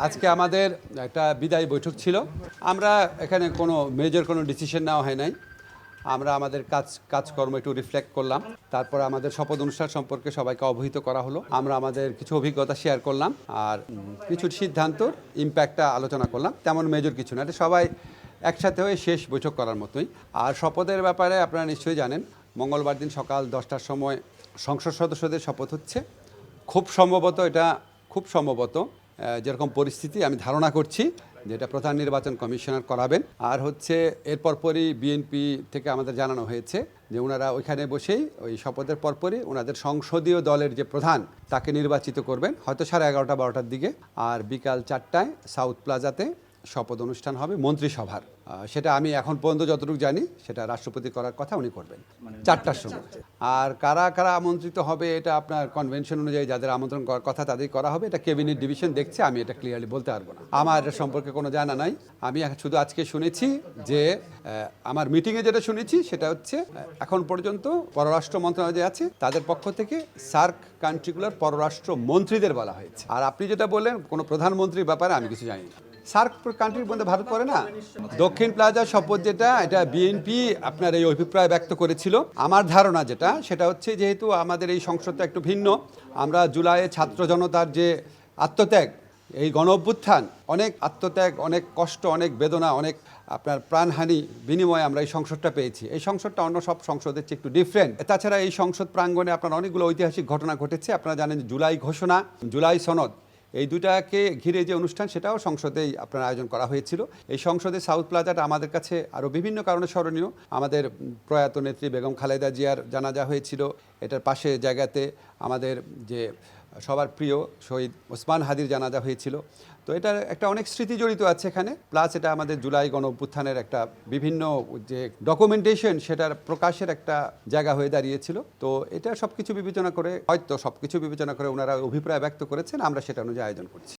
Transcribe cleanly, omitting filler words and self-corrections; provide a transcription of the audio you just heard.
আজকে আমাদের একটা বিদায় বৈঠক ছিল। আমরা এখানে কোনো মেজর কোনো ডিসিশন নেওয়া হয় নাই। আমরা আমাদের কাজকর্ম একটু রিফ্লেক্ট করলাম। তারপর আমাদের শপথ অনুষ্ঠান সম্পর্কে সবাইকে অবহিত করা হলো। আমরা আমাদের কিছু অভিজ্ঞতা শেয়ার করলাম আর কিছু সিদ্ধান্ত ইম্প্যাক্টটা আলোচনা করলাম। তেমন মেজর কিছু না, এটা সবাই একসাথে হয়ে শেষ বৈঠক করার মতোই। আর শপথের ব্যাপারে আপনারা নিশ্চয়ই জানেন, মঙ্গলবার দিন সকাল 10টার সময় সংসদ সদস্যদের শপথ হচ্ছে। খুব সম্ভবত যেরকম পরিস্থিতি আমি ধারণা করছি যেটা প্রধান নির্বাচন কমিশনার করাবেন। আর হচ্ছে এরপর পরই বিএনপি থেকে আমাদের জানানো হয়েছে যে ওনারা ওইখানে বসেই ওই শপথের পরপরই ওনাদের সংসদীয় দলের যে প্রধান তাকে নির্বাচিত করবেন, হয়তো 11:30-12টার দিকে। আর বিকাল 4টায় সাউথ প্লাজাতে শপথ অনুষ্ঠান হবে মন্ত্রিসভার। সেটা আমি এখন পর্যন্ত যতটুকু জানি সেটা রাষ্ট্রপতি করার কথা উনি করবেন 4টার সময়। আর কারা কারা আমন্ত্রিত হবে এটা আপনার কনভেনশন অনুযায়ী যাদের আমন্ত্রণ করার কথা তাদের করা হবে। এটা ক্যাবিনেট ডিভিশন দেখছে, আমি এটা ক্লিয়ারলি বলতে পারবো না। আমার এটা সম্পর্কে কোনো জানা নাই। আমি শুধু আজকে শুনেছি যে আমার মিটিংয়ে যেটা শুনেছি সেটা হচ্ছে এখন পর্যন্ত পররাষ্ট্র মন্ত্রণালয় যে আছে তাদের পক্ষ থেকে সার্ক কান্ট্রিগুলোর পররাষ্ট্র মন্ত্রীদের বলা হয়েছে। আর আপনি যেটা বললেন কোনো প্রধানমন্ত্রীর ব্যাপারে আমি কিছু জানি না। সার্ক কান্ট্রির মধ্যে ভারত পড়ে না। দক্ষিণ প্লাজা শপথ যেটা, এটা বিএনপি আপনার এই অভিপ্রায় ব্যক্ত করেছিল। আমার ধারণা যেটা সেটা হচ্ছে যেহেতু আমাদের এই সংসদটা একটু ভিন্ন, আমরা জুলাইয়ে ছাত্র জনতার যে আত্মত্যাগ, এই গণ অভ্যুত্থান, অনেক আত্মত্যাগ, অনেক কষ্ট, অনেক বেদনা, অনেক আপনার প্রাণহানি বিনিময়ে আমরা এই সংসদটা পেয়েছি। এই সংসদটা অন্য সব সংসদের চেয়ে একটু ডিফারেন্ট। তাছাড়া এই সংসদ প্রাঙ্গণে আপনার অনেকগুলো ঐতিহাসিক ঘটনা ঘটেছে। আপনারা জানেন জুলাই ঘোষণা, জুলাই সনদ, এই দুটাকে ঘিরে যে অনুষ্ঠান সেটাও সংসদেই আপনার আয়োজন করা হয়েছিল। এই সংসদে সাউথ প্লাজাটা আমাদের কাছে আরও বিভিন্ন কারণে স্মরণীয়। আমাদের প্রয়াত নেত্রী বেগম খালেদা জিয়ার জানাজা হয়েছিল। এটার পাশে জায়গাতে আমাদের যে সবার প্রিয় শহীদ ওসমান হাদির জানাজা হয়েছিল। তো এটার একটা অনেক স্মৃতি জড়িত আছে এখানে। প্লাস এটা আমাদের জুলাই গণ অভ্যুত্থানের একটা বিভিন্ন যে ডকুমেন্টেশন সেটার প্রকাশের একটা জায়গা হয়ে দাঁড়িয়েছিল। তো এটা সব কিছু বিবেচনা করে, হয়তো সব কিছু বিবেচনা করে ওনারা অভিপ্রায় ব্যক্ত করেছেন, আমরা সেটা অনুযায়ী আয়োজন করছি।